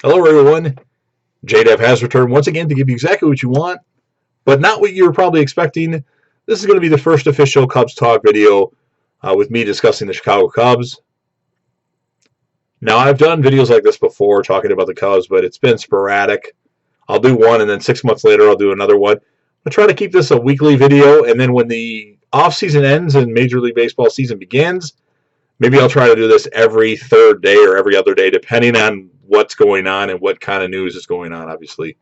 Hello, everyone. JDev has returned once again to give you exactly what you want, but not what you were probably expecting. This is going to be the first official Cubs Talk video with me discussing the Chicago Cubs. Now, I've done videos like this before talking about the Cubs, but it's been sporadic. I'll do one, and then 6 months later, I'll do another one. I'll try to keep this a weekly video, and then when the offseason ends and Major League Baseball season begins, maybe I'll try to do this every third day or every other day, depending on what's going on and what kind of news is going on, obviously.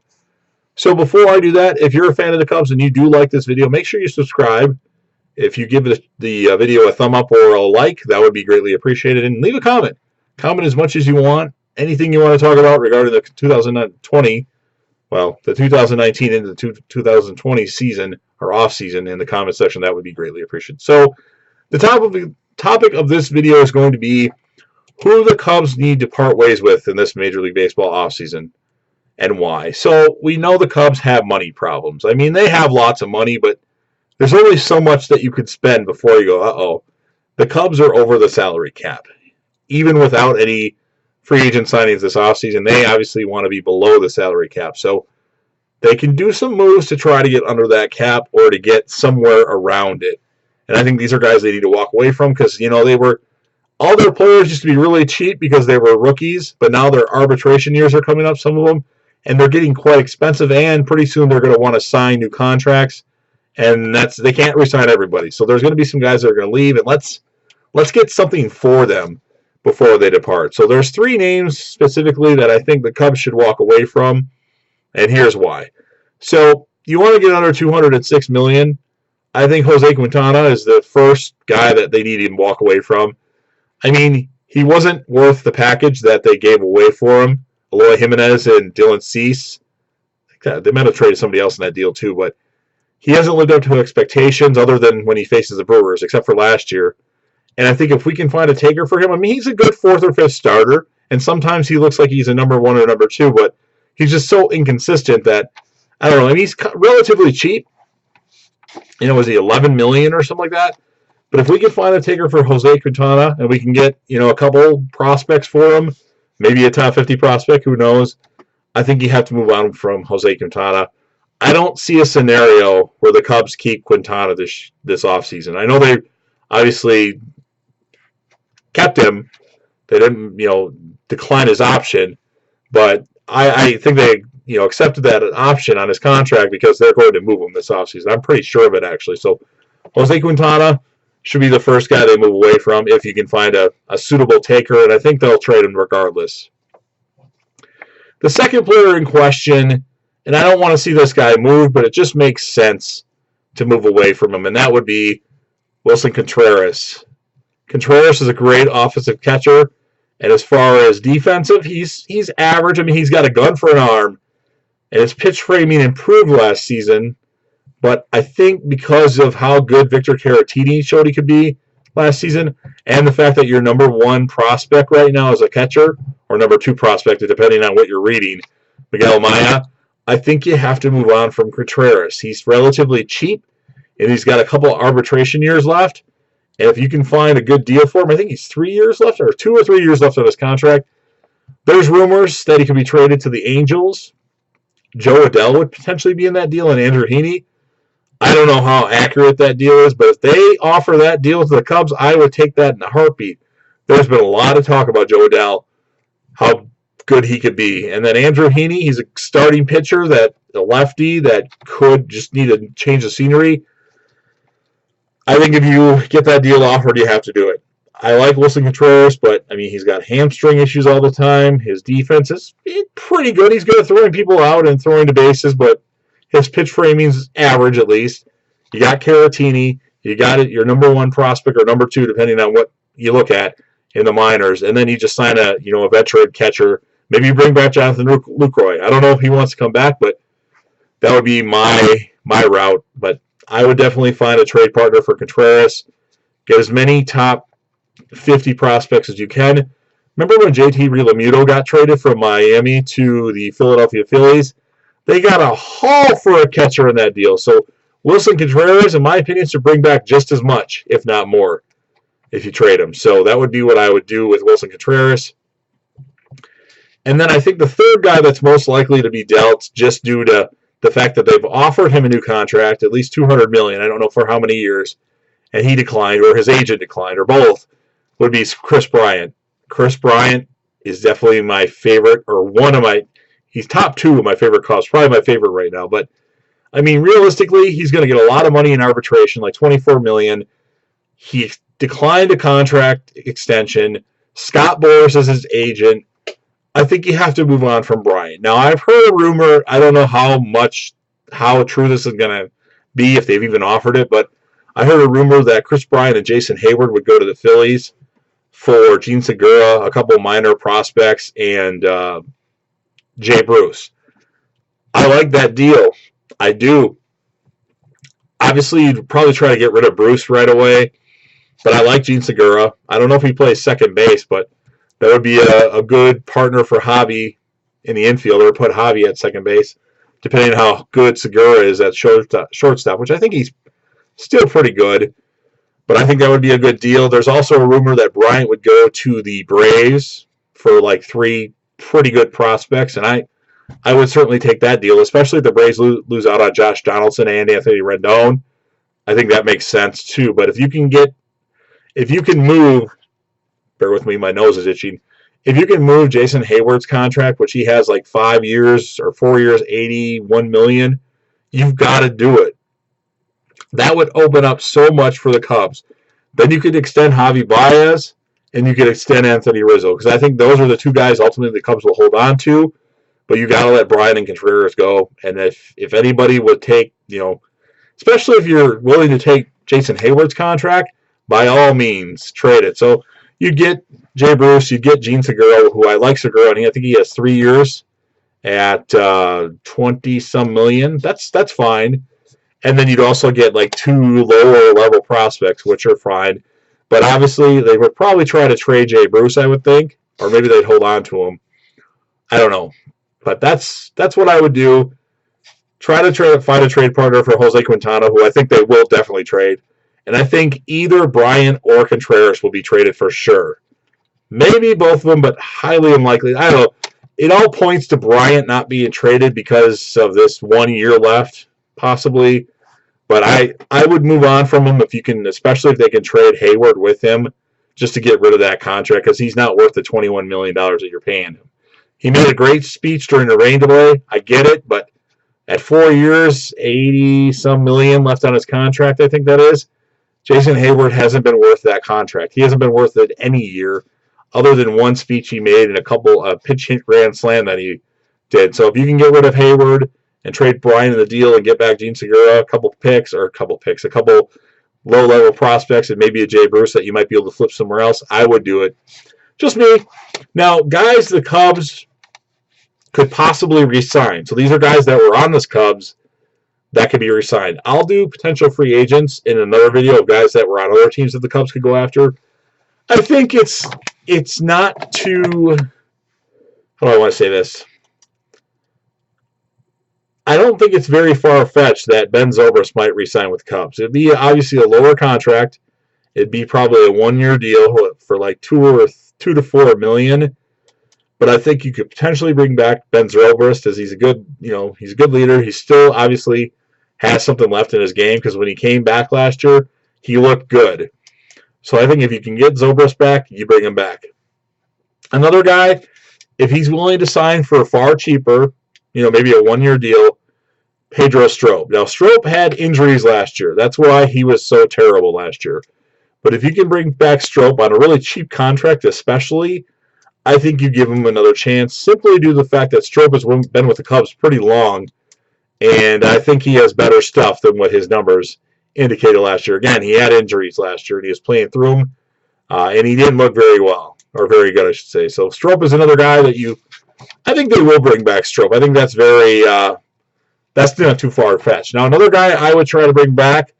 So before I do that, if you're a fan of the Cubs and you do like this video, make sure you subscribe. If you give the video a thumb up or a like, that would be greatly appreciated. And leave a comment. Comment as much as you want. Anything you want to talk about regarding the 2020, well, the 2019 into the 2020 season or off season in the comment section, that would be greatly appreciated. So the topic of this video is going to be who the Cubs need to part ways with in this Major League Baseball offseason and why. So we know the Cubs have money problems. I mean, they have lots of money, but there's only so much that you could spend before you go, uh-oh. The Cubs are over the salary cap. Even without any free agent signings this offseason, they obviously want to be below the salary cap. So they can do some moves to try to get under that cap or to get somewhere around it. And I think these are guys they need to walk away from because, you know, all their players used to be really cheap because they were rookies, but now their arbitration years are coming up, some of them, and they're getting quite expensive, and pretty soon they're going to want to sign new contracts, and they can't re-sign everybody. So there's going to be some guys that are going to leave, and let's get something for them before they depart. So there's 3 names specifically that I think the Cubs should walk away from, and here's why. So you want to get under $206 million. I think Jose Quintana is the first guy that they need to walk away from. I mean, he wasn't worth the package that they gave away for him. Eloy Jimenez and Dylan Cease. They might have traded somebody else in that deal too, but he hasn't lived up to expectations other than when he faces the Brewers, except for last year. And I think if we can find a taker for him, I mean, he's a good 4th or 5th starter, and sometimes he looks like he's a number 1 or number 2, but he's just so inconsistent that, I don't know, I mean, he's relatively cheap. You know, was he $11 million or something like that? But if we can find a taker for Jose Quintana and we can get, you know, a couple prospects for him, maybe a top 50 prospect, who knows, I think you have to move on from Jose Quintana. I don't see a scenario where the Cubs keep Quintana this offseason. I know they obviously kept him. They didn't, you know, decline his option, but I think they, you know, accepted that option on his contract because they're going to move him this offseason. I'm pretty sure of it, actually. So Jose Quintana should be the first guy they move away from if you can find a suitable taker, and I think they'll trade him regardless. The second player in question, and I don't want to see this guy move, but it just makes sense to move away from him, and that would be Willson Contreras. Contreras is a great offensive catcher, and as far as defensive, he's average. I mean, he's got a gun for an arm, and his pitch framing improved last season. But I think because of how good Victor Caratini showed he could be last season, and the fact that your number 1 prospect right now is a catcher, or number 2 prospect, depending on what you're reading, Miguel Maya, I think you have to move on from Contreras. He's relatively cheap, and he's got a couple arbitration years left. And if you can find a good deal for him, I think he's 3 years left, or 2 or 3 years left on his contract. There's rumors that he could be traded to the Angels. Joe Adell would potentially be in that deal, and Andrew Heaney. I don't know how accurate that deal is, but if they offer that deal to the Cubs, I would take that in a heartbeat. There's been a lot of talk about Joe Adell, how good he could be. And then Andrew Heaney, he's a starting pitcher, a lefty that could just need to change the scenery. I think if you get that deal offered, you have to do it. I like Willson Contreras, but, I mean, he's got hamstring issues all the time. His defense is pretty good. He's good at throwing people out and throwing the bases, but his pitch framing's average, at least. You got Caratini. You got it, your number 1 prospect or number 2, depending on what you look at in the minors. And then you just sign a veteran catcher. Maybe you bring back Jonathan Lucroy. I don't know if he wants to come back, but that would be my route. But I would definitely find a trade partner for Contreras. Get as many top 50 prospects as you can. Remember when JT Realmuto got traded from Miami to the Philadelphia Phillies? They got a haul for a catcher in that deal. So Willson Contreras, in my opinion, should bring back just as much, if not more, if you trade him. So that would be what I would do with Willson Contreras. And then I think the third guy that's most likely to be dealt, just due to the fact that they've offered him a new contract, at least $200 million. I don't know for how many years, and he declined, or his agent declined, or both, would be Chris Bryant. Chris Bryant is definitely my favorite, or one of my. He's top two of my favorite Cubs, probably my favorite right now. But I mean, realistically, he's going to get a lot of money in arbitration, like $24 million. He declined a contract extension. Scott Boras is his agent. I think you have to move on from Bryant. Now, I've heard a rumor. I don't know how true this is going to be, if they've even offered it, but I heard a rumor that Chris Bryant and Jason Hayward would go to the Phillies for Gene Segura, a couple minor prospects, and Jay Bruce. I like that deal. I do. Obviously, you'd probably try to get rid of Bruce right away, but I like Gene Segura. I don't know if he plays second base, but that would be a good partner for Javi in the infield, or put Javi at second base, depending on how good Segura is at shortstop, which I think he's still pretty good. But I think that would be a good deal. There's also a rumor that Bryant would go to the Braves for like 3 pretty good prospects, and I would certainly take that deal, especially if the Braves lose out on Josh Donaldson and Anthony Rendon. I think that makes sense too. But if you can move, bear with me, my nose is itching. If you can move Jason Hayward's contract, which he has like 5 years or 4 years, $81 million, you've got to do it. That would open up so much for the Cubs. Then you could extend Javi Baez, and you could extend Anthony Rizzo, because I think those are the 2 guys ultimately the Cubs will hold on to. But you got to let Bryant and Contreras go. And if anybody would take, especially if you're willing to take Jason Hayward's contract, by all means, trade it. So you get Jay Bruce, you get Gene Segura, who I like Segura, and I think he has 3 years at 20-some million. That's fine. And then you'd also get like 2 lower level prospects, which are fine. But obviously, they would probably try to trade Jay Bruce, I would think, or maybe they'd hold on to him. I don't know, but that's what I would do. Try to find a trade partner for Jose Quintana, who I think they will definitely trade. And I think either Bryant or Contreras will be traded for sure. Maybe both of them, but highly unlikely. I don't know. It all points to Bryant not being traded because of this 1 year left, possibly. But I would move on from him if you can, especially if they can trade Hayward with him, just to get rid of that contract, because he's not worth the $21 million that you're paying him. He made a great speech during the rain delay. I get it, but at 4 years, 80-some million left on his contract, I think that is. Jason Hayward hasn't been worth that contract. He hasn't been worth it any year, other than one speech he made and a couple pitch hit grand slam that he did. So if you can get rid of Hayward and trade Bryant in the deal and get back Gene Segura, a couple low-level prospects, and maybe a Jay Bruce that you might be able to flip somewhere else, I would do it. Just me. Now, guys, the Cubs could possibly re-sign. So these are guys that were on this Cubs that could be re-signed. I'll do potential free agents in another video of guys that were on other teams that the Cubs could go after. I think it's not too... How do I want to say this? I don't think it's very far-fetched that Ben Zobrist might re-sign with the Cubs. It'd be obviously a lower contract. It'd be probably a 1 year deal for like $2 to $4 million. But I think you could potentially bring back Ben Zobrist, as he's a good leader. He still obviously has something left in his game, because when he came back last year, he looked good. So I think if you can get Zobrist back, you bring him back. Another guy, if he's willing to sign for far cheaper, maybe a 1 year deal, Pedro Strop. Now, Strop had injuries last year. That's why he was so terrible last year. But if you can bring back Strop on a really cheap contract, especially, I think you give him another chance, simply due to the fact that Strop has been with the Cubs pretty long, and I think he has better stuff than what his numbers indicated last year. Again, he had injuries last year, and he was playing through them, and he didn't look very well, or very good, I should say. So Strop is another guy that I think they will bring back Strop. I think that's that's not too far-fetched. Now, another guy I would try to bring back,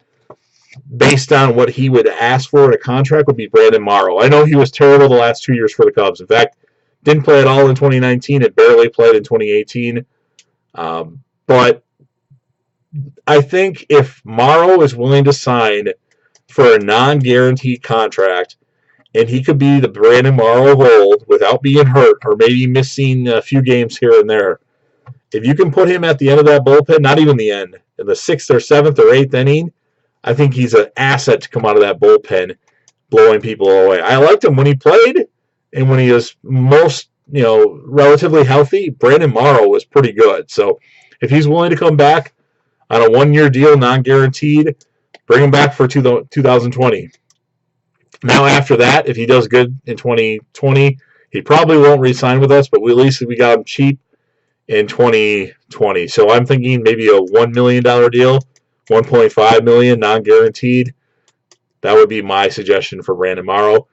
based on what he would ask for in a contract, would be Brandon Morrow. I know he was terrible the last 2 years for the Cubs. In fact, didn't play at all in 2019 and barely played in 2018. But I think if Morrow is willing to sign for a non-guaranteed contract, and he could be the Brandon Morrow of old without being hurt or maybe missing a few games here and there. If you can put him at the end of that bullpen, not even the end, in the 6th or 7th or 8th inning, I think he's an asset to come out of that bullpen, blowing people away. I liked him when he played, and when he was most, relatively healthy, Brandon Morrow was pretty good. So if he's willing to come back on a 1-year deal, non-guaranteed, bring him back for 2020. Now after that, if he does good in 2020, he probably won't re-sign with us, but at least we got him cheap in 2020. So I'm thinking maybe a $1 million deal, $1.5 million non-guaranteed. That would be my suggestion for Brandon Morrow.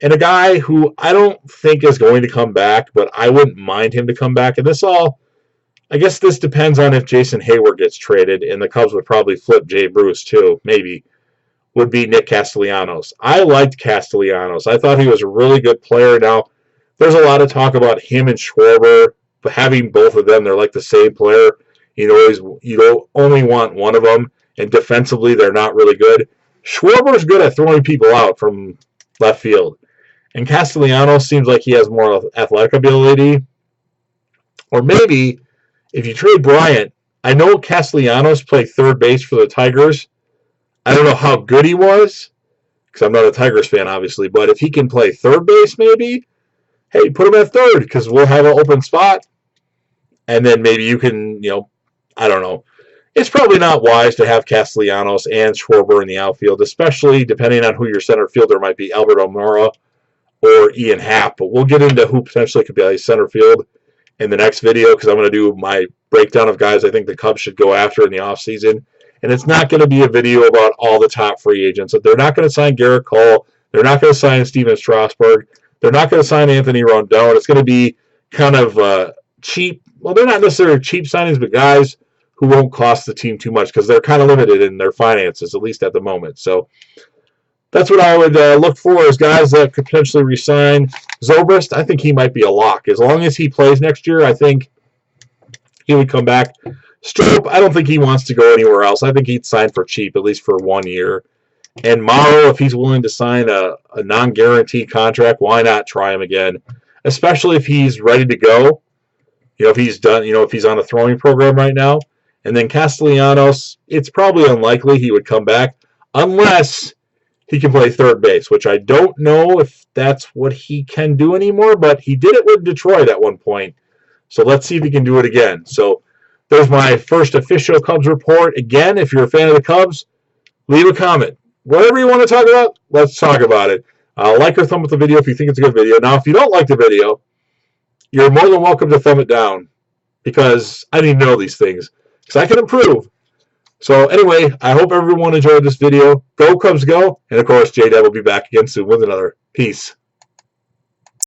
And a guy who I don't think is going to come back, but I wouldn't mind him to come back. And I guess this depends on if Jason Hayward gets traded, and the Cubs would probably flip Jay Bruce too, maybe, would be Nick Castellanos. I liked Castellanos. I thought he was a really good player. Now, there's a lot of talk about him and Schwarber, but having both of them, they're like the same player. You only want one of them, and defensively, they're not really good. Schwarber's good at throwing people out from left field, and Castellanos seems like he has more athletic ability. Or maybe, if you trade Bryant, I know Castellanos played third base for the Tigers. I don't know how good he was, because I'm not a Tigers fan, obviously, but if he can play third base, maybe, hey, put him at third, because we'll have an open spot. And then maybe you can, I don't know. It's probably not wise to have Castellanos and Schwarber in the outfield, especially depending on who your center fielder might be, Albert Almora or Ian Happ. But we'll get into who potentially could be a center field in the next video, because I'm going to do my breakdown of guys I think the Cubs should go after in the offseason. And it's not going to be a video about all the top free agents. They're not going to sign Garrett Cole. They're not going to sign Steven Strasburg. They're not going to sign Anthony Rondon. It's going to be kind of cheap. Well, they're not necessarily cheap signings, but guys who won't cost the team too much, because they're kind of limited in their finances, at least at the moment. So that's what I would look for, is guys that could potentially re-sign. Zobrist, I think he might be a lock. As long as he plays next year, I think he would come back. Stroop, I don't think he wants to go anywhere else. I think he'd sign for cheap, at least for 1 year. And Morrow, if he's willing to sign a non-guaranteed contract, why not try him again? Especially if he's ready to go. If he's done, if he's on a throwing program right now. And then Castellanos, it's probably unlikely he would come back unless he can play third base, which I don't know if that's what he can do anymore, but he did it with Detroit at one point. So let's see if he can do it again. So there's my first official Cubs report. Again, if you're a fan of the Cubs, leave a comment. Whatever you want to talk about, let's talk about it. Like or thumb up the video if you think it's a good video. Now, if you don't like the video, you're more than welcome to thumb it down, because I need to know these things, because I can improve. So anyway, I hope everyone enjoyed this video. Go Cubs go. And of course, J-Dab will be back again soon with another. Peace.